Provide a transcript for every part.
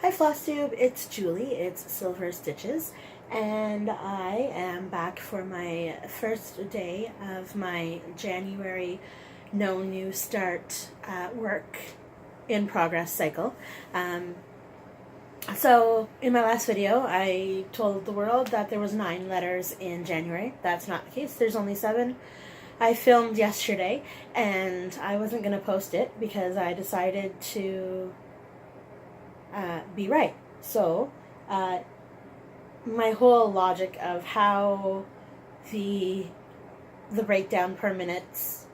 Hi FlossTube, it's Julie, it's SylverStitches, and I am back for my first day of my January No New Start work in progress cycle. So in my last video I told the world that there was 9 letters in January. That's not the case, there's only 7. I filmed yesterday and I wasn't going to post it because I decided to be right. So my whole logic of how the breakdown per minutes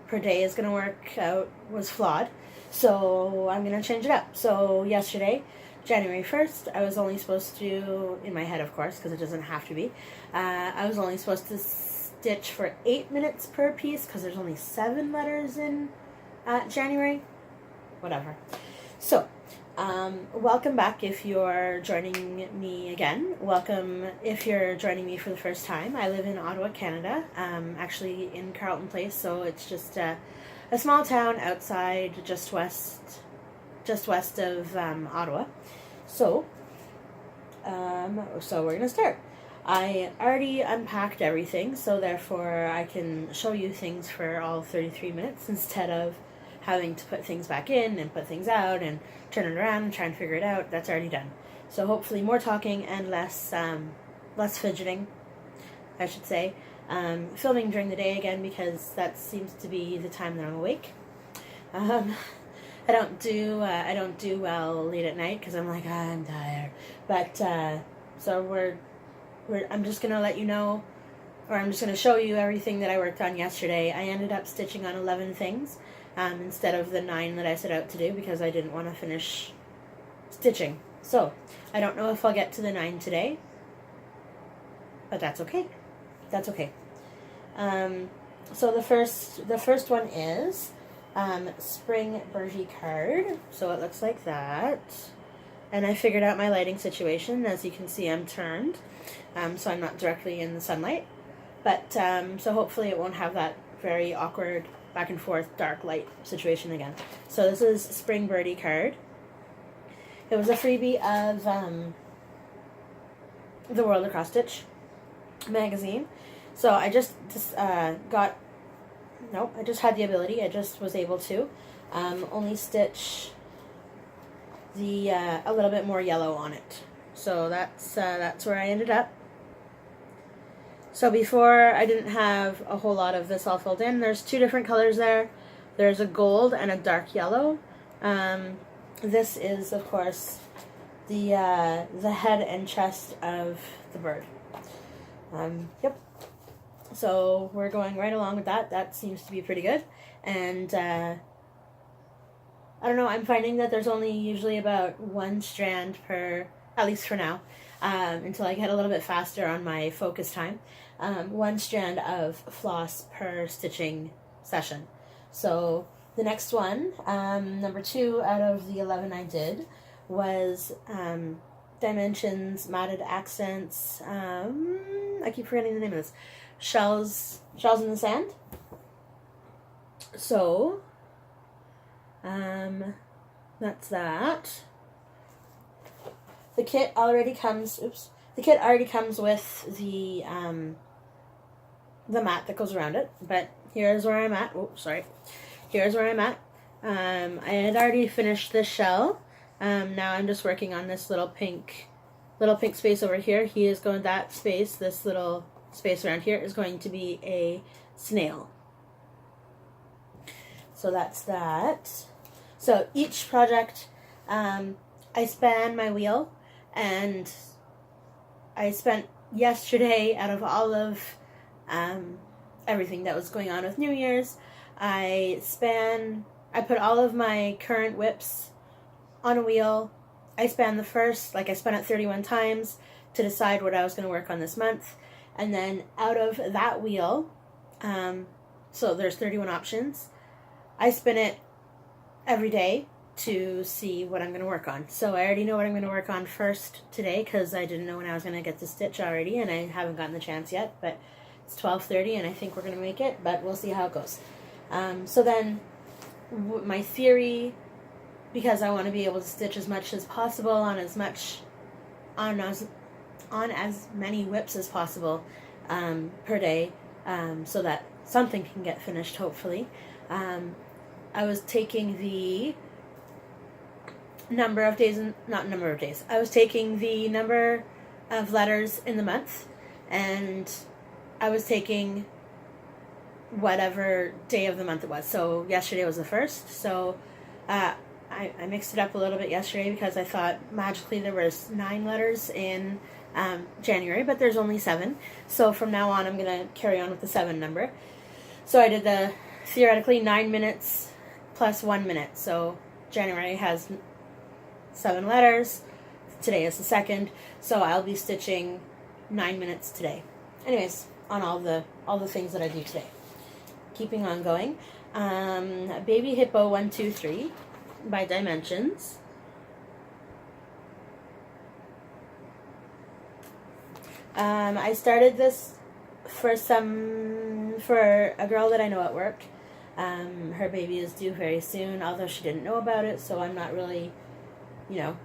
per day is going to work out was flawed. So I'm going to change it up. So yesterday, January 1st, I was only supposed to, in my head of course, because it doesn't have to be, I was only supposed to stitch for 8 minutes per piece because there's only 7 letters in January. Whatever. So, welcome back if you're joining me again. Welcome if you're joining me for the first time. I live in Ottawa, Canada, actually in Carleton Place, so it's just a small town outside, just west of Ottawa. So we're gonna start. I already unpacked everything, so therefore I can show you things for all 33 minutes instead of having to put things back in and put things out and turn it around and try and figure it out. That's already done. So hopefully more talking and less fidgeting, I should say. Filming during the day again because that seems to be the time that I'm awake. I don't do well late at night because I'm like, I'm tired. But so I'm just gonna let you know, or I'm just gonna show you everything that I worked on yesterday. I ended up stitching on 11 things. Instead of the 9 that I set out to do because I didn't want to finish stitching. So, I don't know if I'll get to the 9 today, but that's okay. That's okay. So the first one is Spring Birdie card. So it looks like that. And I figured out my lighting situation. As you can see, I'm turned, so I'm not directly in the sunlight. But, so hopefully it won't have that very awkward back and forth dark light situation again. So this is Spring Birdie card. It was a freebie of the World of Cross Stitch magazine. So I just had the ability. I just was able to only stitch the a little bit more yellow on it. So that's where I ended up. So before, I didn't have a whole lot of this all filled in. There's 2 different colors there. There's a gold and a dark yellow. This is, of course, the head and chest of the bird. Yep. So we're going right along with that. That seems to be pretty good. And I don't know, I'm finding that there's only usually about 1 strand per, at least for now, until I get a little bit faster on my focus time. 1 strand of floss per stitching session. So the next one, number 2 out of the 11 I did, was Dimensions Matted Accents. I keep forgetting the name of this. Shells in the Sand. So that's that. The kit already comes. The kit already comes with the mat that goes around it, but here's where I'm at. Oh, sorry. Here's where I'm at. I had already finished this shell. Now I'm just working on this little pink space over here. This little space around here is going to be a snail. So that's that. So each project, I span my wheel, and I spent yesterday, out of all of everything that was going on with New Year's, I put all of my current whips on a wheel. I spun it 31 times to decide what I was going to work on this month. And then out of that wheel, so there's 31 options, I spin it every day to see what I'm going to work on. So I already know what I'm going to work on first today because I didn't know when I was going to get to stitch already, and I haven't gotten the chance yet, but it's 12:30 and I think we're going to make it, but we'll see how it goes. So then my theory because I want to be able to stitch as much as possible on as many whips as possible per day, so that something can get finished, hopefully. I was taking the number of days, I was taking the number of letters in the month, and I was taking whatever day of the month it was. So yesterday was the 1st, so I mixed it up a little bit yesterday because I thought magically there was 9 letters in January, but there's only 7. So from now on, I'm going to carry on with the 7 number. So I did the theoretically 9 minutes plus 1 minute. So January has 7 letters. Today is the 2nd. So I'll be stitching 9 minutes today. Anyways, on all the things that I do today. Keeping on going. Baby Hippo 123 by Dimensions. I started this for a girl that I know at work. Her baby is due very soon, although she didn't know about it, so I'm not really,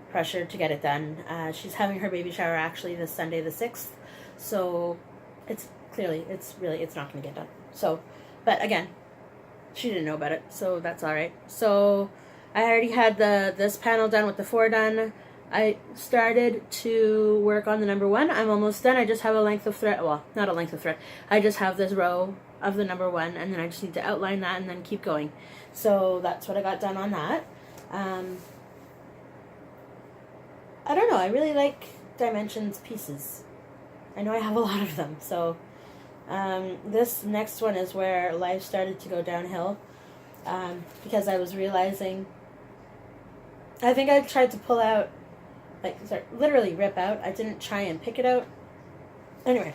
pressured to get it done. She's having her baby shower actually this Sunday the 6th, so it's not going to get done. So, but again, she didn't know about it, so that's alright. So, I already had this panel done with the 4 done. I started to work on the number 1. I'm almost done. I just have a length of thread. Well, not a length of thread. I just have this row of the number 1, and then I just need to outline that and then keep going. So that's what I got done on that. I don't know. I really like Dimensions pieces. I know I have a lot of them. So this next one is where life started to go downhill, because I was realizing, I think I tried to pull out, literally rip out. I didn't try and pick it out. Anyway,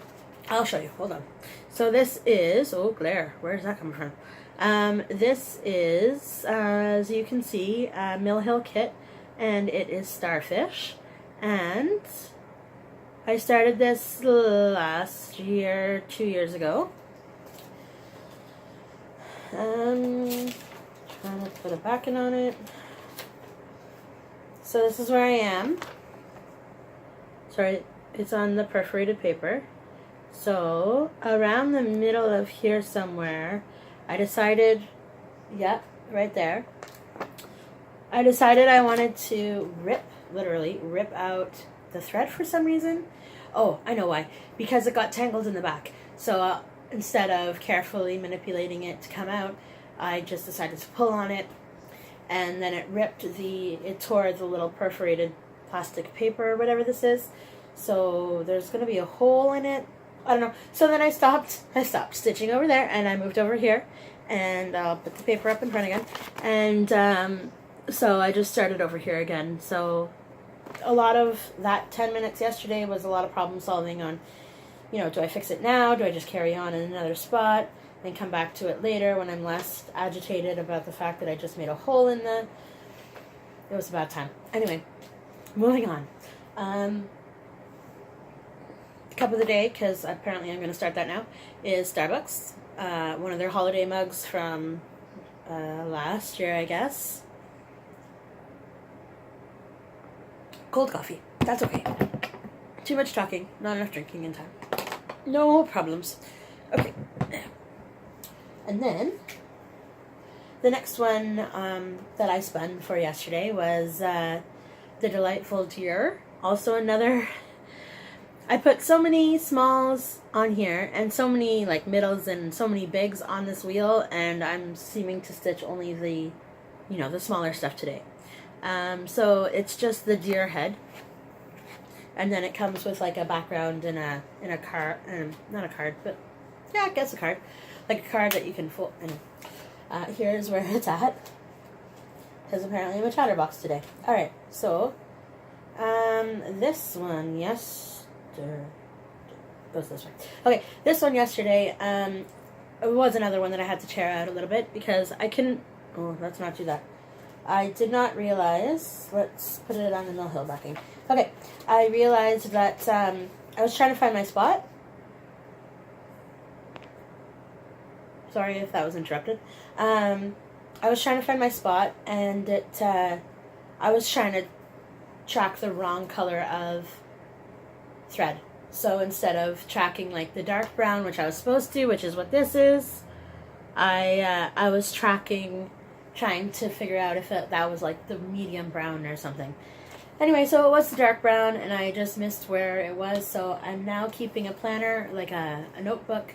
I'll show you. Hold on. So this is, oh glare, where's that coming from? This is, as you can see, a Mill Hill kit, and it is Starfish. And I started this last year, 2 years ago. Trying to put a backing on it. So this is where I am. Sorry, it's on the perforated paper. So around the middle of here somewhere, I decided, yep, right there. I decided I wanted to literally rip out the thread for some reason. Oh, I know why. Because it got tangled in the back. So instead of carefully manipulating it to come out, I just decided to pull on it, and then it tore the little perforated plastic paper or whatever this is. So there's going to be a hole in it. I don't know. So then I stopped stitching over there, and I moved over here, and I'll put the paper up in front again. And so I just started over here again. So a lot of that 10 minutes yesterday was a lot of problem solving on, do I fix it now? Do I just carry on in another spot and come back to it later when I'm less agitated about the fact that I just made a hole in it was a bad time. Anyway, moving on. Cup of the day, because apparently I'm going to start that now, is Starbucks. One of their holiday mugs from last year, I guess. Cold coffee. That's okay. Too much talking, not enough drinking in time. No problems. Okay. And then, the next one that I spun for yesterday was the Delightful Deer. Also another... I put so many smalls on here, and so many middles and so many bigs on this wheel, and I'm seeming to stitch only the, the smaller stuff today. So it's just the deer head, and then it comes with a background in a card, not a card, but yeah, I guess a card, a card that you can fold. And here's where it's at, because apparently I'm a chatterbox today. All right, so this one, yes. Goes this way. Okay, this one yesterday, it was another one that I had to tear out a little bit because I couldn't. Oh, let's not do that. I did not realize. Let's put it on the Mill Hill backing. Okay, I realized that I was trying to find my spot. Sorry if that was interrupted. I was trying to find my spot, and it I was trying to track the wrong color of thread. So instead of tracking like the dark brown, which I was supposed to, which is what this is, I was trying to figure out if that was like the medium brown or something. Anyway, so it was the dark brown, and I just missed where it was, so I'm now keeping a planner, like a notebook,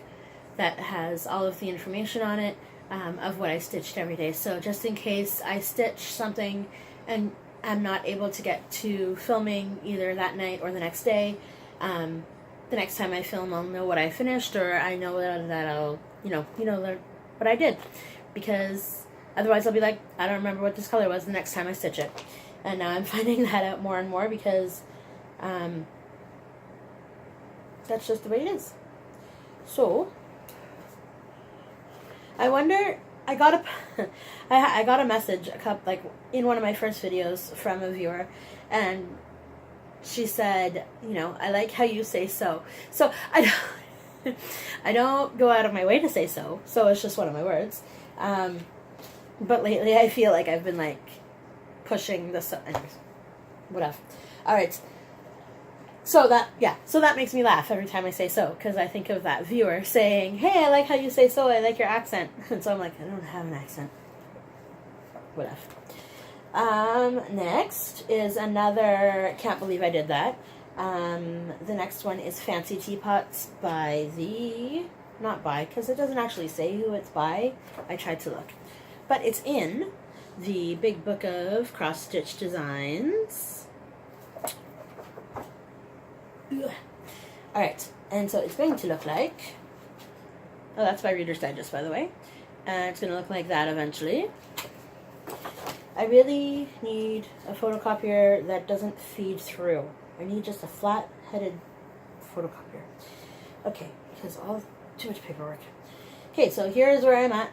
that has all of the information on it of what I stitched every day. So just in case I stitch something and I'm not able to get to filming either that night or the next day, the next time I film I'll know what I finished, or I know that I'll, what I did. Because otherwise I'll be like, I don't remember what this color was the next time I stitch it. And now I'm finding that out more and more because that's just the way it is. So I wonder, I got a message like in one of my first videos from a viewer, and she said, I like how you say so. So I don't go out of my way to say so it's just one of my words. But lately I feel like I've been like pushing this, anyways, whatever. Alright, so that makes me laugh every time I say so, because I think of that viewer saying, hey, I like how you say so, I like your accent. And so I'm like, I don't have an accent. Whatever. Next is another, can't believe I did that. The next one is Fancy Teapots by not by, because it doesn't actually say who it's by. I tried to look. But it's in the Big Book of Cross Stitch Designs. Alright, and so it's going to look like, oh, that's by Reader's Digest, by the way. It's going to look like that eventually. I really need a photocopier that doesn't feed through. I need just a flat-headed photocopier. Okay, because too much paperwork. Okay, so here's where I'm at.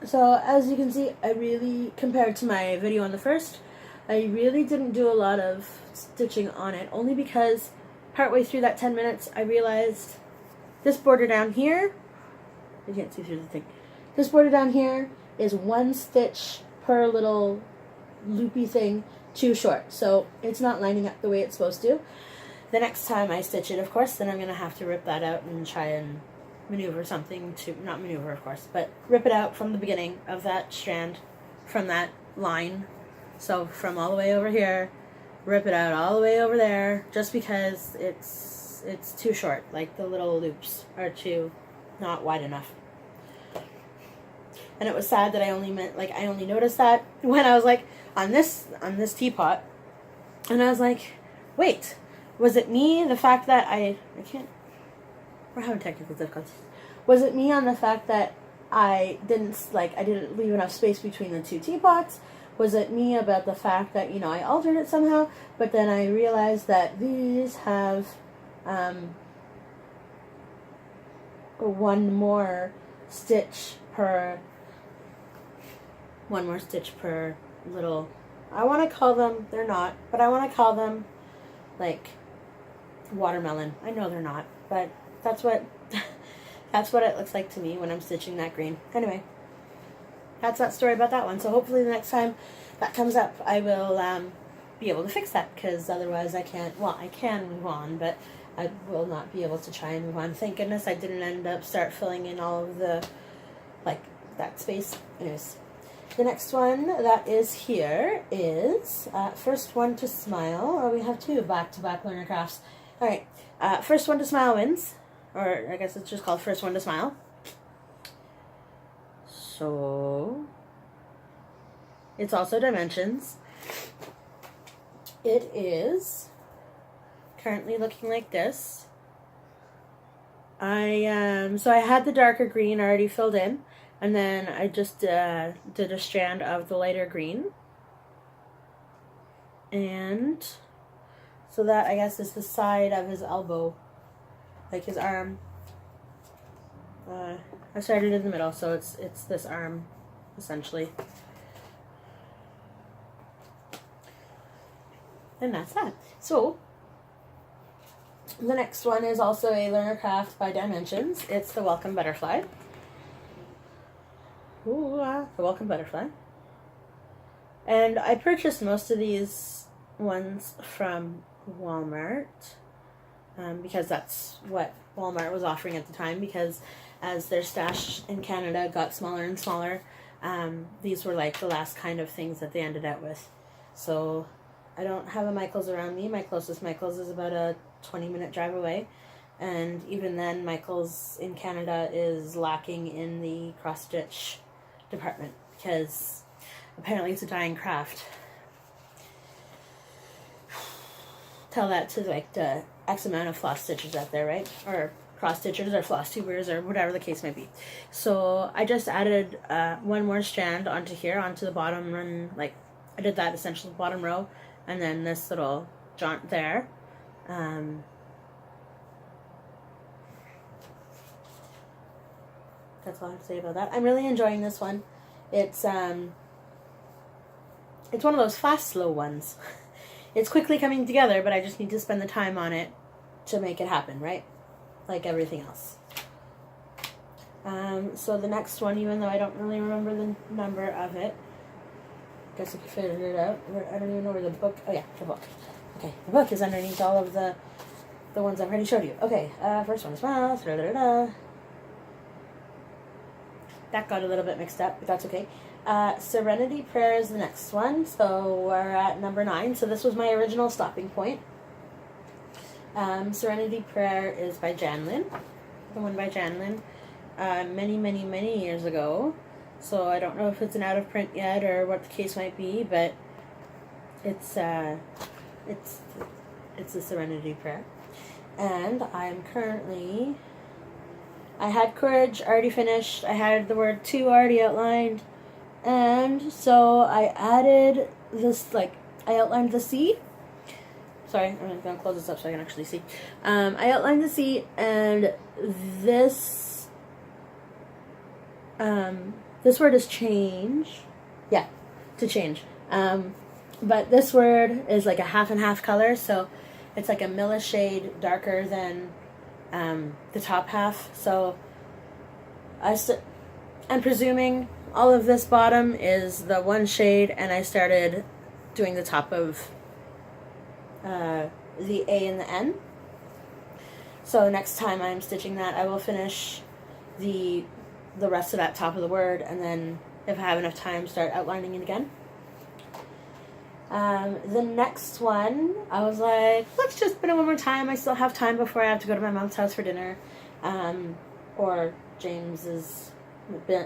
So as you can see, I really, compared to my video on the first, I really didn't do a lot of stitching on it, only because partway through that 10 minutes I realized this border down here, you can't see through the thing, this border down here is one stitch per little loopy thing too short, so it's not lining up the way it's supposed to. The next time I stitch it, of course, then I'm going to have to rip that out and try and maneuver something to, not maneuver of course, but rip it out from the beginning of that strand, from that line. So from all the way over here, rip it out all the way over there, just because it's too short, like the little loops are too not wide enough. And it was sad that I only noticed that when I was like on this teapot, and I was like, wait, was it me, the fact that I can't, we're having technical difficulties. Was it me on the fact that I didn't leave enough space between the two teapots? Was it me about the fact that, I altered it somehow? But then I realized that these have one more stitch per little, I want to call them, they're not, but I want to call them like watermelon. I know they're not, but that's what it looks like to me when I'm stitching that green. Anyway, that's that story about that one. So hopefully the next time that comes up, I will be able to fix that, because otherwise I can't, well, I can move on, but I will not be able to try and move on. Thank goodness I didn't end up filling in all of the, that space. Anyways, the next one that is here is First One to Smile, or we have two back-to-back learner crafts. Alright, First One to Smile wins, or I guess it's just called First One to Smile. So, it's also dimensions. It is currently looking like this. So I had the darker green already filled in, and then I just did a strand of the lighter green. And so that, I guess, is the side of his elbow, like his arm. I started in the middle, so it's this arm, essentially. And that's that. So, the next one is also a learner craft by Dimensions. It's the Welcome Butterfly. Ooh, the Welcome Butterfly. And I purchased most of these ones from Walmart because that's what Walmart was offering at the time, because as their stash in Canada got smaller and smaller, these were like the last kind of things that they ended up with. So I don't have a Michael's around me. My closest Michael's is about a 20-minute drive away. And even then, Michael's in Canada is lacking in the cross-stitch department because apparently it's a dying craft. Tell that to like the X amount of floss stitches out there, right? Or cross stitchers or floss tubers or whatever the case may be. So I just added one more strand onto here, onto the bottom run. Like I did that essentially bottom row, and then this little jaunt there. That's all I have to say about that. I'm really enjoying this one. It's one of those fast, slow ones. It's quickly coming together, but I just need to spend the time on it to make it happen, right? Like everything else. So the next one, even though I don't really remember the number of it, I guess I could figure it out. I don't even know where the book. Oh yeah, the book. Okay, the book is underneath all of the ones I've already showed you. Okay, first one is that got a little bit mixed up, but that's okay. Serenity Prayer is the next one, so we're at number 9. So this was my original stopping point. Serenity Prayer is by Janlin, the one by Janlin, many years ago. So I don't know if it's an out of print yet or what the case might be, but it's a Serenity Prayer, and I'm currently. I had Courage already finished. I had the word to already outlined. And so I added this, like, I outlined the C. Sorry, I'm going to close this up so I can actually see. I outlined the C, and this word is change. Yeah, to change. But this word is like a half and half color, so it's like a milli shade darker than the top half. So I'm presuming all of this bottom is the one shade, and I started doing the top of the A and the N. So next time I'm stitching that, I will finish the rest of that top of the word, and then if I have enough time, start outlining it again. The next one, I was like, let's just put it one more time. I still have time before I have to go to my mom's house for dinner. Or James is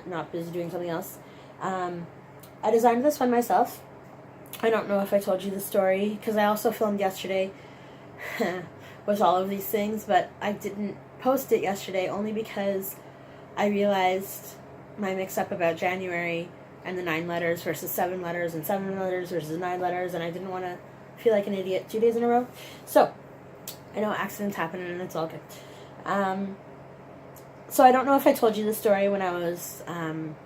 not busy doing something else. I designed this one myself. I don't know if I told you the story, because I also filmed yesterday with all of these things, but I didn't post it yesterday only because I realized my mix-up about January and the 9 letters versus 7 letters and 7 letters versus 9 letters, and I didn't want to feel like an idiot 2 days in a row. So, I know accidents happen and it's all good. So I don't know if I told you the story when I was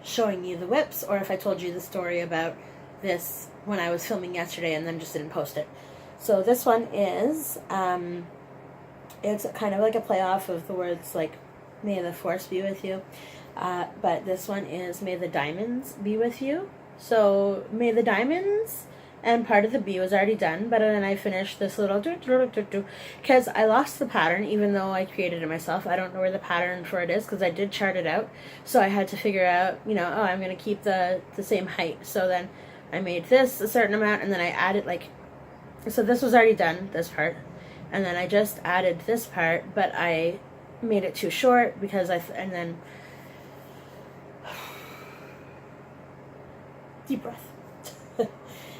showing you the whips, or if I told you the story about this when I was filming yesterday and then just didn't post it. So this one is, it's kind of like a play off of the words like, may the force be with you. But this one is may the diamonds be with you. So may the diamonds, and part of the B was already done, but then I finished this little because I lost the pattern even though I created it myself. I don't know where the pattern for it is because I did chart it out, so I had to figure out, you know, oh, I'm going to keep the same height. So then I made this a certain amount, and then I added like, so this was already done, this part, and then I just added this part, but I made it too short because and then deep breath.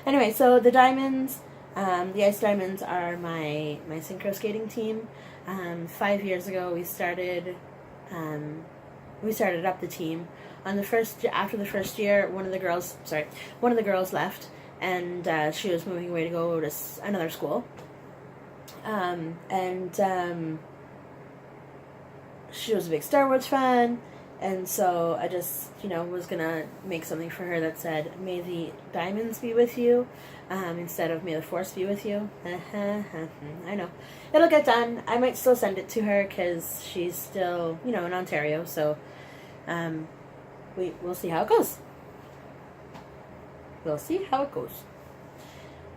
Anyway, so the diamonds, the ice diamonds are my synchro skating team. 5 years ago, we started up the team. After the first year, one of the girls left, and she was moving away to go to another school. She was a big Star Wars fan. And so I just, was going to make something for her that said, may the diamonds be with you, instead of may the force be with you. I know. It'll get done. I might still send it to her because she's still, in Ontario. So we'll see how it goes. we'll see how it goes.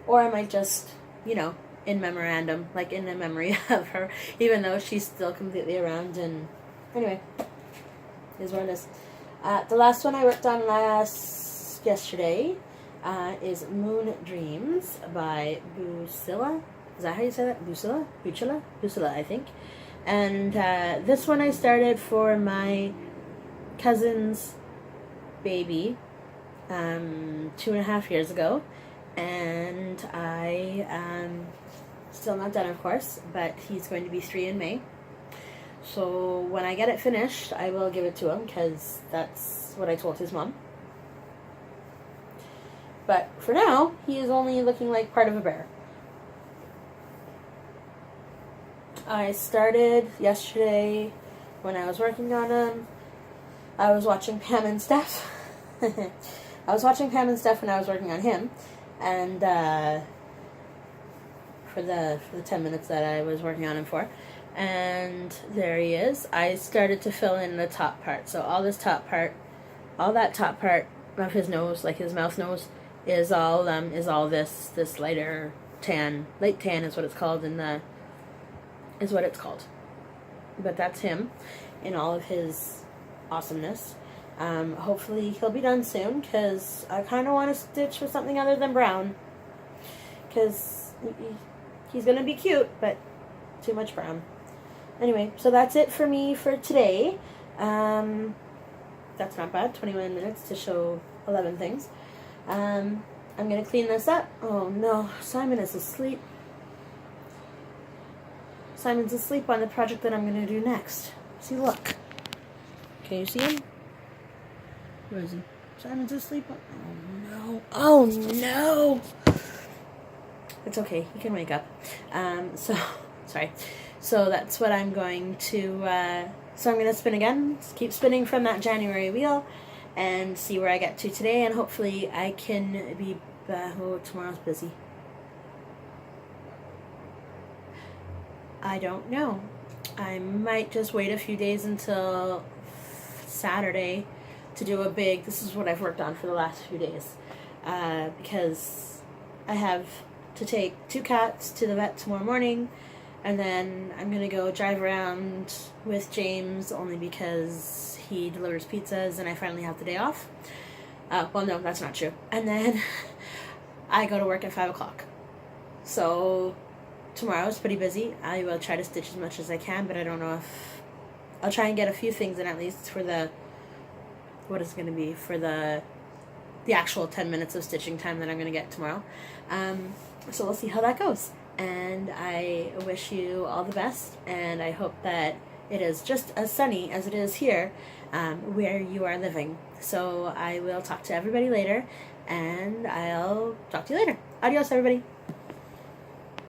Or I might just, in memorandum, like in the memory of her, even though she's still completely around. And anyway, is what it is. The last one I worked on yesterday is Moon Dreams by Busilla. Is that how you say that? Busilla, I think. And this one I started for my cousin's baby 2.5 years ago. And I still not done, of course, but he's going to be 3 in May. So when I get it finished, I will give it to him, because that's what I told his mom. But for now, he is only looking like part of a bear. I started yesterday when I was working on him. I was watching Pam and Steph. I was watching Pam and Steph when I was working on him. And for the 10 minutes that I was working on him for. And there he is. I started to fill in the top part. So all that top part of his nose, like his mouth nose, is all this lighter tan. Light tan is what it's called But that's him in all of his awesomeness. Hopefully he'll be done soon, because I kind of want to stitch with something other than brown, because he's going to be cute, but too much brown. Anyway, so that's it for me for today. That's not bad, 21 minutes to show 11 things. I'm going to clean this up. Oh no, Simon is asleep. Simon's asleep on the project that I'm going to do next. See, look. Can you see him? Where is he? Simon's asleep. Oh no. Oh no! It's okay. He can wake up. Sorry. So that's what I'm going to, so I'm going to spin again. Just keep spinning from that January wheel and see where I get to today. And hopefully I can be, tomorrow's busy. I don't know. I might just wait a few days until Saturday to do a big, this is what I've worked on for the last few days, because I have to take 2 cats to the vet tomorrow morning, and then I'm going to go drive around with James, only because he delivers pizzas and I finally have the day off. Well, no, that's not true. And then I go to work at 5 o'clock. So tomorrow's pretty busy. I will try to stitch as much as I can, but I don't know if... I'll try and get a few things in at least for the... What is going to be for the actual 10 minutes of stitching time that I'm going to get tomorrow. So we'll see how that goes. And I wish you all the best, and I hope that it is just as sunny as it is here where you are living. So I will talk to everybody later, and I'll talk to you later. Adios, everybody.